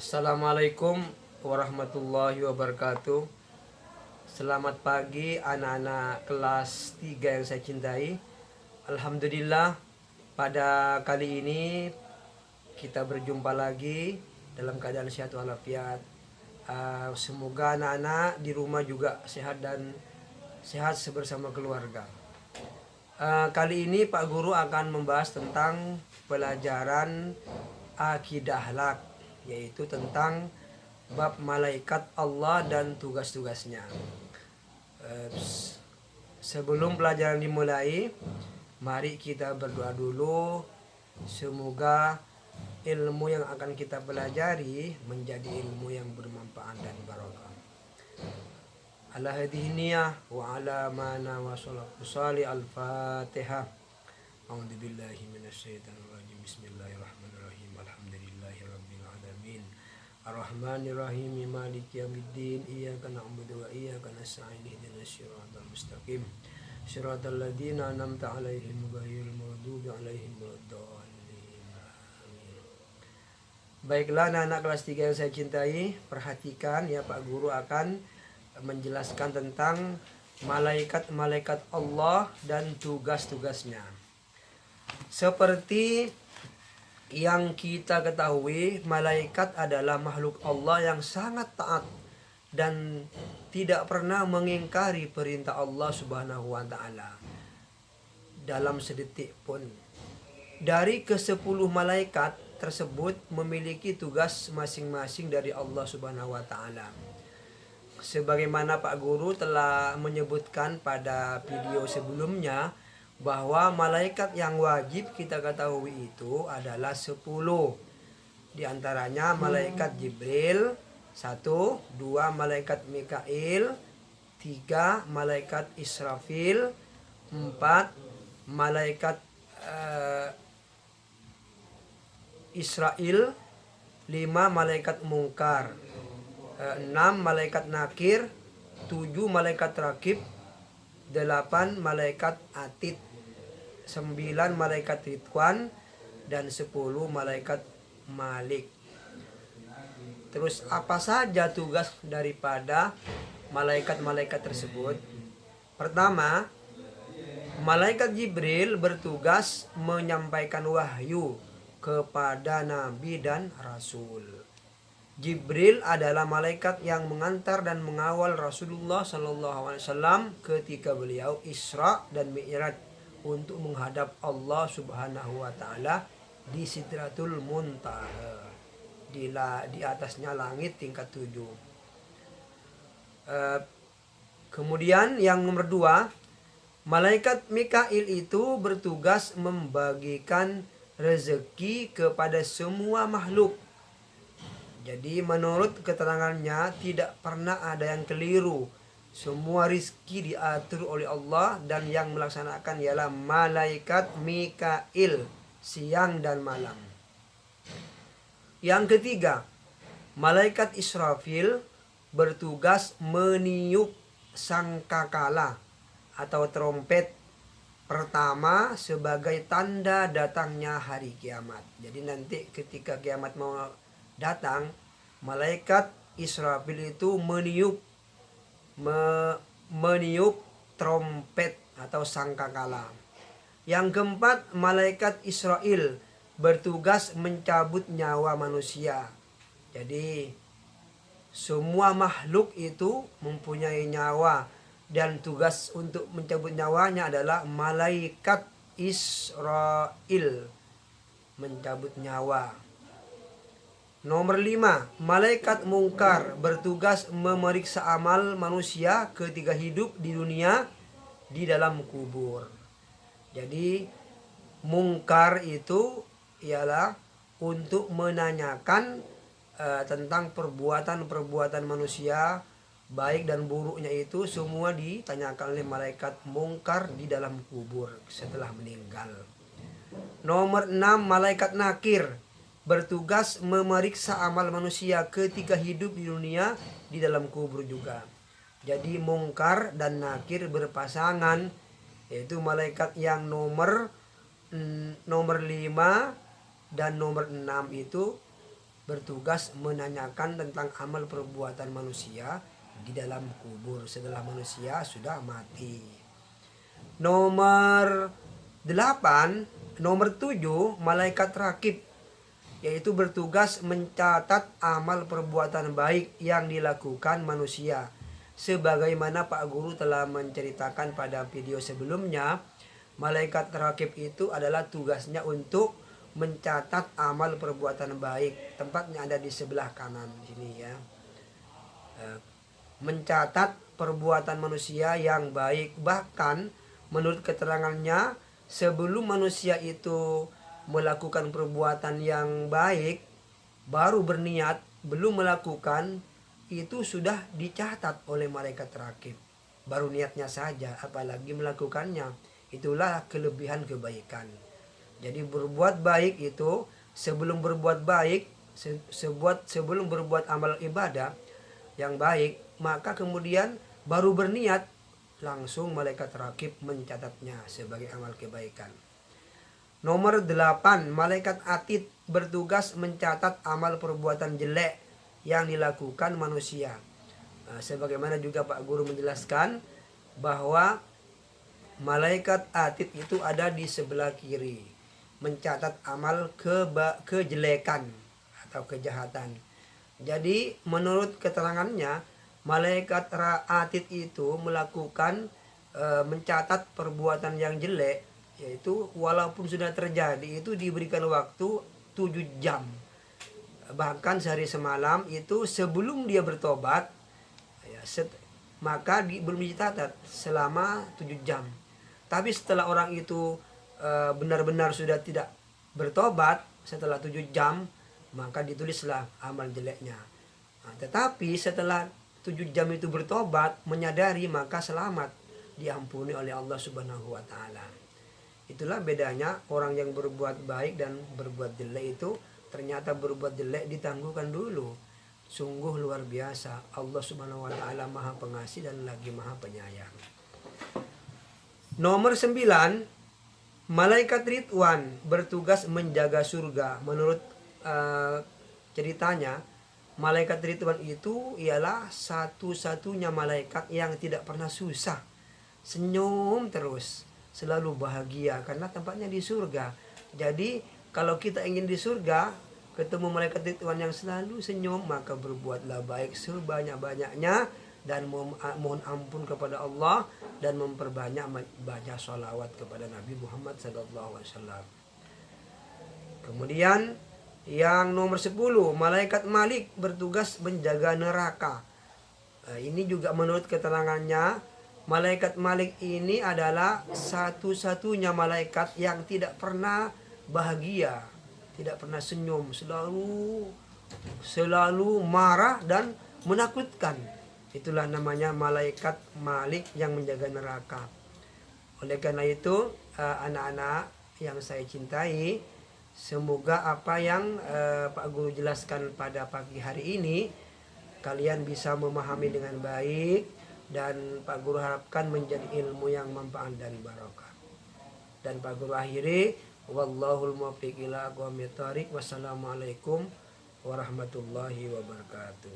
Assalamualaikum warahmatullahi wabarakatuh. Selamat pagi anak-anak kelas 3 yang saya cintai. Alhamdulillah, pada kali ini kita berjumpa lagi dalam keadaan sehat walafiat. Semoga anak-anak di rumah juga sehat dan sehat bersama keluarga. Kali ini Pak Guru akan membahas tentang pelajaran akidah akhlak, yaitu tentang bab malaikat Allah dan tugas-tugasnya. Sebelum pelajaran dimulai, mari kita berdoa dulu. Semoga ilmu yang akan kita pelajari menjadi ilmu yang bermanfaat dan barokah. Ala hadhihi niyah wa ala mana wa salatu salih al-fatihah. A'udzubillahi minasyaitonir rajim. Bismillahirrahmanirrahim. Alhamdulillahi rabbil alamin. Ar-Rahmanir-Rahim. Maliki yaumiddin. Iyyaka na'budu wa iyyaka nasta'in. Ihdinas siratal mustaqim. Siratal ladzina an'amta 'alaihim ghairil maghdubi 'alaihim waladdallin. Amin. Baiklah anak-anak kelas 3 yang saya cintai, perhatikan ya, Pak Guru akan menjelaskan tentang malaikat-malaikat Allah dan tugas-tugasnya. Seperti yang kita ketahui, malaikat adalah makhluk Allah yang sangat taat dan tidak pernah mengingkari perintah Allah Subhanahu wa taala dalam sedetik pun. Dari ke-10 malaikat tersebut memiliki tugas masing-masing dari Allah Subhanahu wa taala. Sebagaimana Pak Guru telah menyebutkan pada video sebelumnya, bahwa malaikat yang wajib kita ketahui itu adalah 10. Di antaranya malaikat Jibril, 1, 2 malaikat Mikail, 3 malaikat Israfil, 4 malaikat Israel, 5 malaikat Mungkar, 6 malaikat Nakir, 7 malaikat Rakib, 8 malaikat Atid, 9 malaikat Ridwan, dan 10 malaikat Malik. Terus apa saja tugas daripada malaikat-malaikat tersebut? Pertama, malaikat Jibril bertugas menyampaikan wahyu kepada Nabi dan Rasul. Jibril adalah malaikat yang mengantar dan mengawal Rasulullah SAW ketika beliau Isra dan Mi'raj untuk menghadap Allah Subhanahu wa taala di Sidratul Muntaha, di atasnya langit tingkat 7. Kemudian yang nomor 2, malaikat Mikail itu bertugas membagikan rezeki kepada semua makhluk. Jadi menurut keterangannya tidak pernah ada yang keliru. Semua rizki diatur oleh Allah dan yang melaksanakan ialah malaikat Mikail siang dan malam. Yang ketiga, malaikat Israfil bertugas meniup sangkakala atau trompet pertama sebagai tanda datangnya hari kiamat. Jadi nanti ketika kiamat mau datang, malaikat Israfil itu meniup trompet atau sangkakala. Yang keempat, malaikat Israel bertugas mencabut nyawa manusia. Jadi semua makhluk itu mempunyai nyawa dan tugas untuk mencabut nyawanya adalah malaikat Israel mencabut nyawa. Nomor 5, malaikat Mungkar bertugas memeriksa amal manusia ketika hidup di dunia di dalam kubur. Jadi Mungkar itu ialah untuk menanyakan tentang perbuatan-perbuatan manusia, baik dan buruknya itu semua ditanyakan oleh malaikat Mungkar di dalam kubur setelah meninggal. Nomor 6, malaikat Nakir bertugas memeriksa amal manusia ketika hidup di dunia di dalam kubur juga. Jadi Mungkar dan Nakir berpasangan, yaitu malaikat yang nomor 5 dan nomor 6 itu bertugas menanyakan tentang amal perbuatan manusia di dalam kubur setelah manusia sudah mati. Nomor 8, nomor 7, malaikat rakib, yaitu bertugas mencatat amal perbuatan baik yang dilakukan manusia. Sebagaimana Pak Guru telah menceritakan pada video sebelumnya, malaikat rakib itu adalah tugasnya untuk mencatat amal perbuatan baik. Tempatnya ada di sebelah kanan sini ya. Mencatat perbuatan manusia yang baik. Bahkan menurut keterangannya, sebelum manusia itu melakukan perbuatan yang baik, baru berniat, belum melakukan, itu sudah dicatat oleh malaikat rakib. Baru niatnya saja, apalagi melakukannya. Itulah kelebihan kebaikan. Jadi berbuat baik itu, sebelum berbuat baik, sebelum berbuat amal ibadah yang baik, maka kemudian baru berniat, langsung malaikat rakib mencatatnya sebagai amal kebaikan. Nomor 8, malaikat atid bertugas mencatat amal perbuatan jelek yang dilakukan manusia. Sebagaimana juga Pak Guru menjelaskan bahwa malaikat atid itu ada di sebelah kiri, mencatat amal kejelekan atau kejahatan. Jadi menurut keterangannya, malaikat atid itu melakukan mencatat perbuatan yang jelek, yaitu walaupun sudah terjadi itu diberikan waktu 7 jam. Bahkan sehari semalam itu sebelum dia bertobat ya, maka belum dicatat selama 7 jam. Tapi setelah orang itu benar-benar sudah tidak bertobat setelah 7 jam, maka ditulislah amal jeleknya. Tetapi setelah 7 jam itu bertobat, menyadari, maka selamat, diampuni oleh Allah Subhanahu wa taala. Itulah bedanya orang yang berbuat baik dan berbuat jelek itu. Ternyata berbuat jelek ditangguhkan dulu. Sungguh luar biasa. Allah Subhanahu wa taala Maha Pengasih dan lagi Maha Penyayang. Nomor 9, malaikat Ridwan bertugas menjaga surga. Menurut ceritanya, malaikat Ridwan itu ialah satu-satunya malaikat yang tidak pernah susah. Senyum terus, selalu bahagia karena tempatnya di surga. Jadi kalau kita ingin di surga, ketemu malaikat Ridwan yang selalu senyum, maka berbuatlah baik sebanyak-banyaknya dan mohon ampun kepada Allah dan memperbanyak baca sholawat kepada Nabi Muhammad SAW. Kemudian yang nomor 10, malaikat Malik bertugas menjaga neraka. Ini juga menurut keterangannya, malaikat Malik ini adalah satu-satunya malaikat yang tidak pernah bahagia, tidak pernah senyum, selalu marah dan menakutkan. Itulah namanya malaikat Malik yang menjaga neraka. Oleh karena itu, anak-anak yang saya cintai, semoga apa yang Pak Guru jelaskan pada pagi hari ini kalian bisa memahami dengan baik, dan Pak Guru harapkan menjadi ilmu yang manfaat dan barokah. Dan Pak Guru akhiri, wallahul muwaffiq ila aqwamit thoriq. Wassalamualaikum warahmatullahi wabarakatuh.